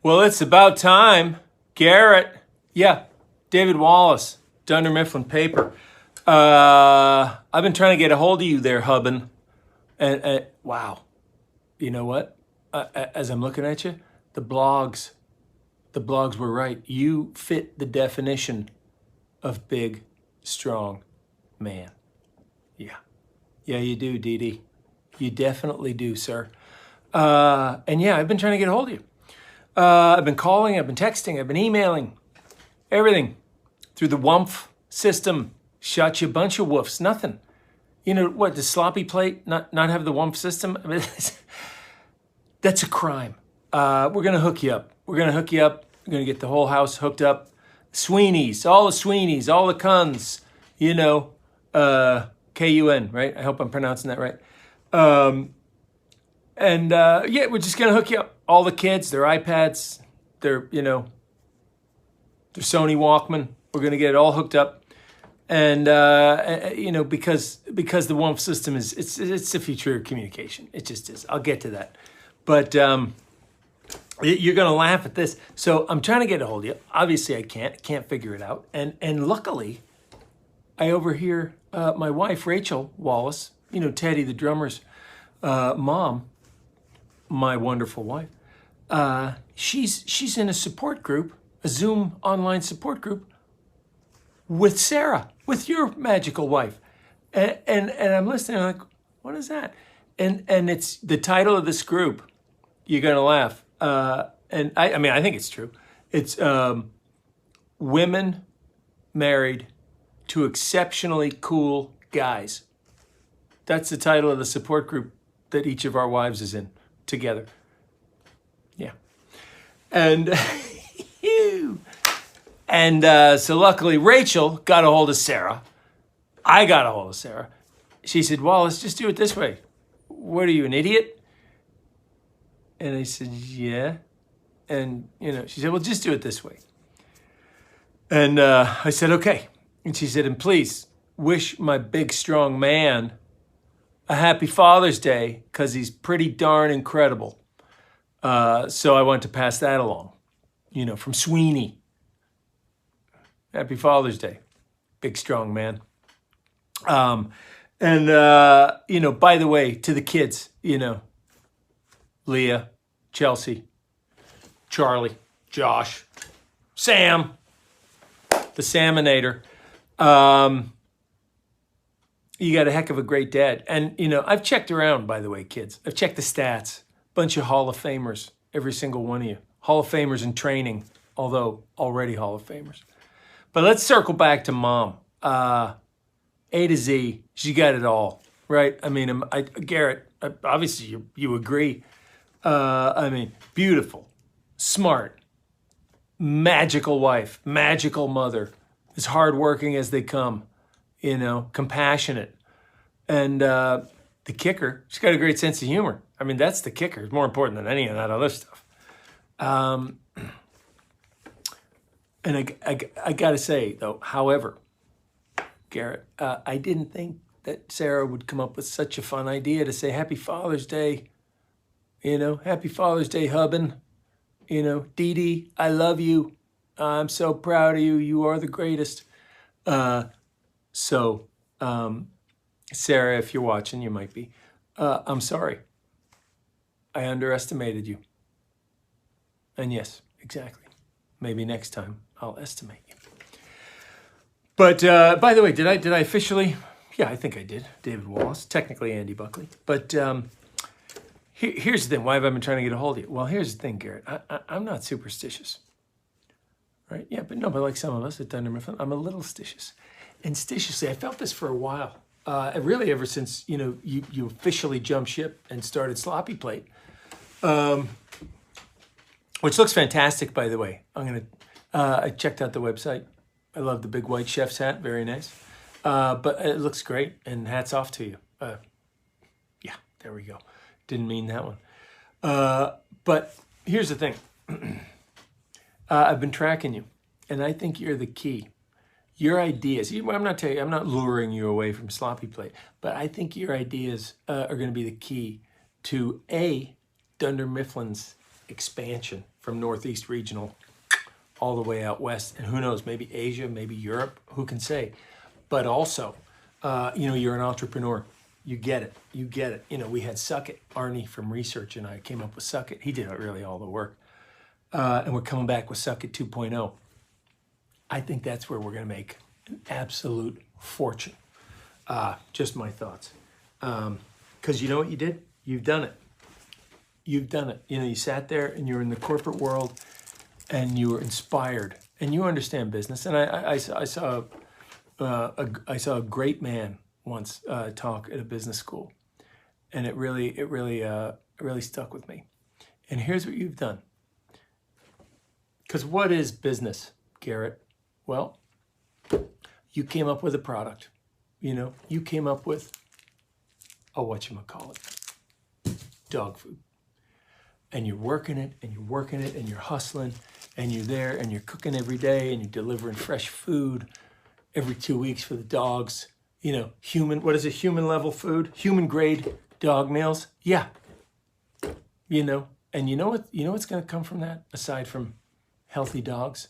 Well, it's about time. Garret. Yeah, David Wallace, Dunder Mifflin Paper. I've been trying to get a hold of you there, Hubbin. And wow, you know what? As I'm looking at you, the blogs were right. You fit the definition of big, strong man. Yeah. Yeah, you do, Dee Dee. You definitely do, sir. And yeah, I've been trying to get a hold of you. I've been calling, I've been texting, I've been emailing, everything through the WUMF system. Shot you a bunch of woofs, nothing. You know what? Does Sloppy Plate not have the WUMF system? I mean, that's a crime. We're gonna hook you up. We're gonna hook you up. We're gonna get the whole house hooked up. Sweeney's, all the Sweeney's, all the Kuns. You know, Kun, right? I hope I'm pronouncing that right. Yeah, we're just gonna hook you up. All the kids, their iPads, their their Sony Walkman. We're gonna get it all hooked up, and because the WUMF system is it's the future of communication. It just is. I'll get to that, but you're gonna laugh at this. So I'm trying to get a hold of you. Obviously, I can't figure it out, and luckily, I overhear my wife Rachel Wallace, Teddy the drummer's mom, my wonderful wife. She's in a support group, a Zoom online support group with Sarah, with your magical wife. And I'm listening, I'm like, what is that? And it's the title of this group. You're gonna laugh. And I think it's true. It's women married to exceptionally cool guys. That's the title of the support group that each of our wives is in together. Yeah. And so luckily Rachel got a hold of Sarah. I got a hold of Sarah. She said, Wallace, just do it this way. What are you, an idiot? And I said, yeah. And, she said, well, just do it this way. And I said, okay. And she said, and please wish my big, strong man a happy Father's Day, because he's pretty darn incredible. So I want to pass that along, from Sweeney. Happy Father's Day, big, strong man. By the way, to the kids, Leah, Chelsea, Charlie, Josh, Sam, the Salmonator. You got a heck of a great dad. And, I've checked around, by the way, kids. I've checked the stats. Bunch of Hall of Famers, every single one of you. Hall of Famers in training, although already Hall of Famers. But let's circle back to Mom. A to Z, she got it all, right? I mean, Garret, obviously you agree. Beautiful, smart, magical wife, magical mother, as hardworking as they come, compassionate. And the kicker, she's got a great sense of humor. I mean, that's the kicker. It's more important than any of that other stuff. And I got to say, though, however, Garret, I didn't think that Sarah would come up with such a fun idea to say Happy Father's Day. Happy Father's Day, Hubbin. Dee Dee, I love you. I'm so proud of you. You are the greatest. Sarah, if you're watching, you might be. I'm sorry. I underestimated you. And yes, exactly. Maybe next time I'll estimate you. But by the way, did I officially? Yeah, I think I did. David Wallace, technically Andy Buckley. But here's the thing. Why have I been trying to get a hold of you? Well, here's the thing, Garret. I'm not superstitious. Right? Yeah, but like some of us at Dunder Mifflin, I'm a little stitious. And stitiously, I felt this for a while. Really ever since, you officially jumped ship and started Sloppy Plate. Which looks fantastic, by the way. I checked out the website. I love the big white chef's hat. Very nice. But it looks great, and hats off to you. Yeah, there we go. Didn't mean that one. But here's the thing. I've been tracking you, and I think you're the key. Your ideas, I'm not luring you away from Sloppy Plate, but I think your ideas are going to be the key to Dunder Mifflin's expansion from Northeast Regional all the way out west. And who knows, maybe Asia, maybe Europe, who can say? But also, you're an entrepreneur. You get it. You get it. We had Suck It. Arnie from Research and I came up with Suck It. He did really all the work. And we're coming back with Suck It 2.0. I think that's where we're going to make an absolute fortune. Just my thoughts. Because you know what you did? You've done it. You've done it. You sat there and you were in the corporate world and you were inspired and you understand business. And I saw a great man once talk at a business school, and it really stuck with me. And here's what you've done. Because what is business, Garret? Well, you came up with a product. You came up with a whatchamacallit, dog food. And you're working it, and you're working it, and you're hustling, and you're there, and you're cooking every day, and you're delivering fresh food every 2 weeks for the dogs. What is it, human level food? Human grade dog meals? Yeah. And you know what's going to come from that, aside from healthy dogs?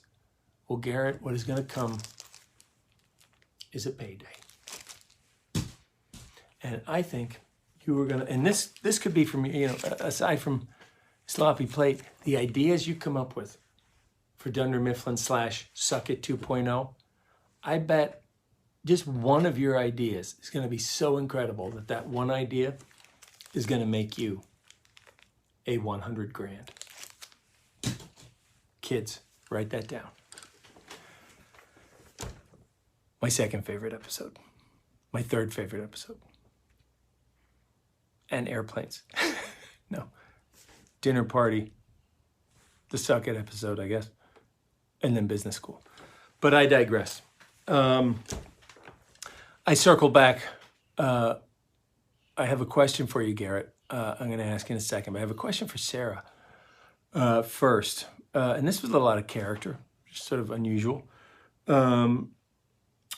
Well, Garret, what is going to come is a payday. And I think you were going to, and this could be from, aside from Sloppy Plate, the ideas you come up with for Dunder Mifflin / Suck It 2.0, I bet just one of your ideas is going to be so incredible that one idea is going to make you a 100 grand. Kids, write that down. My second favorite episode. My third favorite episode. And airplanes. No. Dinner party. The Suck It episode, I guess. And then business school. But I digress. I circle back. I have a question for you, Garret. I'm going to ask in a second. But I have a question for Sarah first. And this was a lot of character. Just sort of unusual. On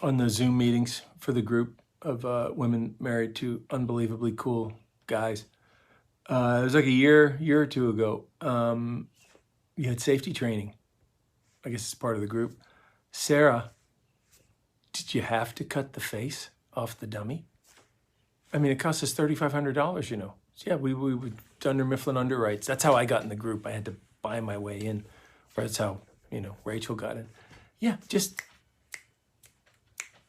the Zoom meetings for the group of women married to unbelievably cool guys. It was like a year or two ago. You had safety training. I guess it's part of the group. Sarah, did you have to cut the face off the dummy? I mean, it cost us $3,500, So yeah, we Dunder Mifflin underwrites. That's how I got in the group. I had to buy my way in. Or that's how, Rachel got in. Yeah, just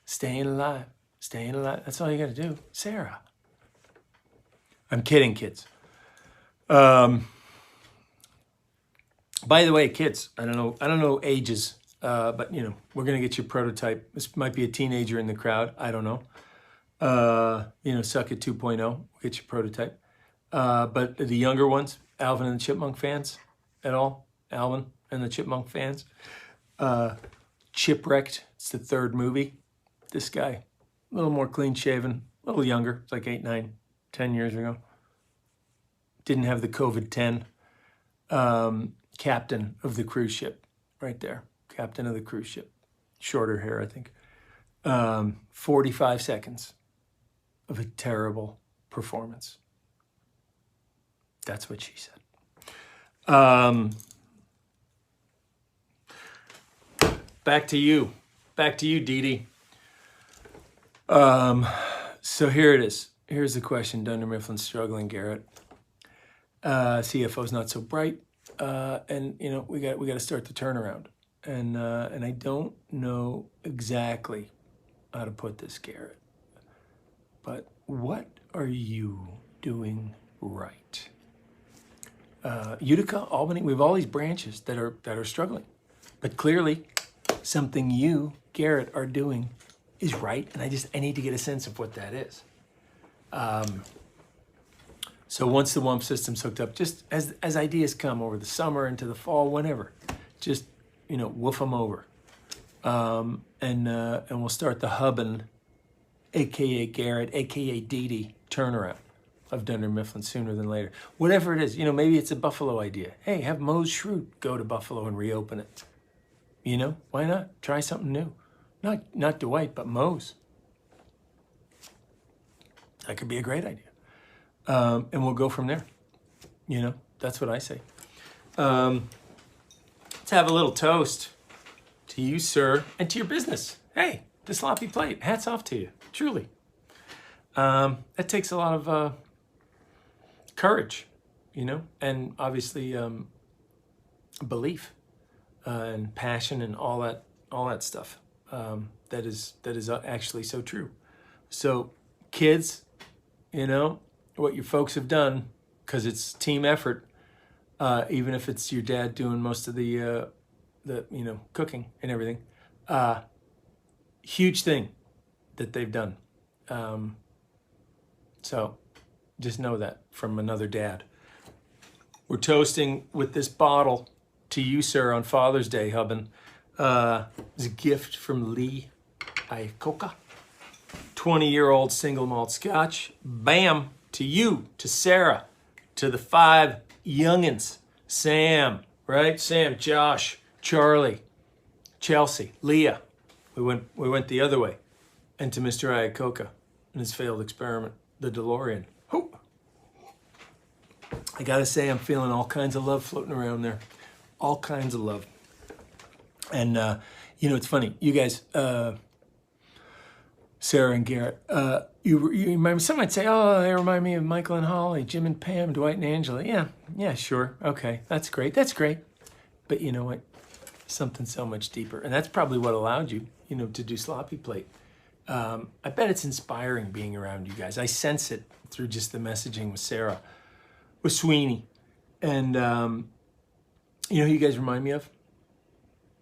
staying alive. Staying alive. That's all you got to do. Sarah. I'm kidding, kids. By the way, kids, I don't know ages, but we're gonna get you a prototype. This might be a teenager in the crowd. I don't know. Suck It 2.0. We'll get you a prototype. But the younger ones, Alvin and the Chipmunk fans, at all? Alvin and the Chipmunk fans. Chipwrecked. It's the third movie. This guy, a little more clean shaven, a little younger. It's like 8, 9, 10 years ago. Didn't have the COVID-10. Captain of the cruise ship, right there. Captain of the cruise ship. Shorter hair, I think. 45 seconds of a terrible performance. That's what she said. Back to you, Dee Dee. So here it is. Here's the question. Dunder Mifflin's struggling, Garret. CFO's not so bright. And we got to start the turnaround, and I don't know exactly how to put this, Garret. But what are you doing right? Utica, Albany, we have all these branches that are struggling, but clearly something you, Garret, are doing is right, and I need to get a sense of what that is. So once the WUMP system's hooked up, just as ideas come over the summer into the fall, whenever, just woof them over, and we'll start the hubbing, aka Garret, aka Dee Dee turnaround of Dunder Mifflin sooner than later. Whatever it is, maybe it's a Buffalo idea. Hey, have Mose Schrute go to Buffalo and reopen it. Why not? Try something new. Not Dwight, but Mose. That could be a great idea. And we'll go from there. That's what I say. Let's have a little toast to you, sir, and to your business. Hey, the Sloppy Plate. Hats off to you, truly. That takes a lot of courage, you know, and obviously belief and passion and all that stuff. That is actually so true. So, kids, you know what your folks have done, because it's team effort. Even if it's your dad doing most of the cooking and everything, huge thing that they've done. So just know that from another dad. We're toasting with this bottle to you, sir, on Father's Day, hubbin'. It's a gift from Lee Iacocca. 20-year-old single malt scotch. Bam! To you, to Sarah, to the 5 youngins. Sam, right? Sam, Josh, Charlie, Chelsea, Leah. We went the other way. And to Mr. Iacocca and his failed experiment, the DeLorean. Whoo! I gotta say, I'm feeling all kinds of love floating around there. All kinds of love. And, it's funny. You guys, Sarah and Garrett, you remember, some might say, oh, they remind me of Michael and Holly, Jim and Pam, Dwight and Angela. Yeah, sure. Okay, that's great. But you know what? Something so much deeper. And that's probably what allowed you, to do Sloppy Plate. I bet it's inspiring being around you guys. I sense it through just the messaging with Sarah, with Sweeney. And you know who you guys remind me of?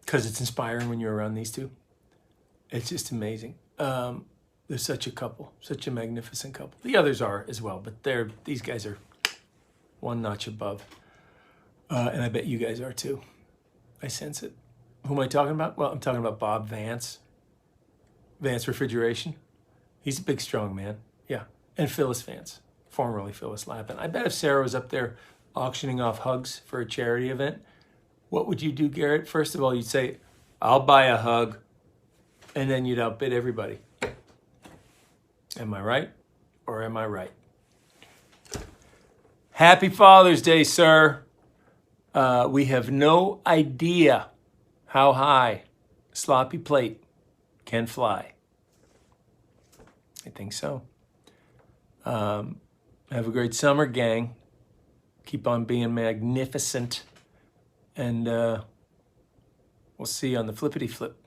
Because it's inspiring when you're around these two. It's just amazing. They're such a couple, such a magnificent couple. The others are as well, but these guys are one notch above. And I bet you guys are too. I sense it. Who am I talking about? Well, I'm talking about Bob Vance. Vance Refrigeration. He's a big, strong man. Yeah. And Phyllis Vance, formerly Phyllis Lappin. I bet if Sarah was up there auctioning off hugs for a charity event, what would you do, Garrett? First of all, you'd say, I'll buy a hug. And then you'd outbid everybody. Am I right? Or am I right? Happy Father's Day, sir. We have no idea how high Sloppy Plate can fly. I think so. Have a great summer, gang. Keep on being magnificent. And we'll see you on the flippity flip.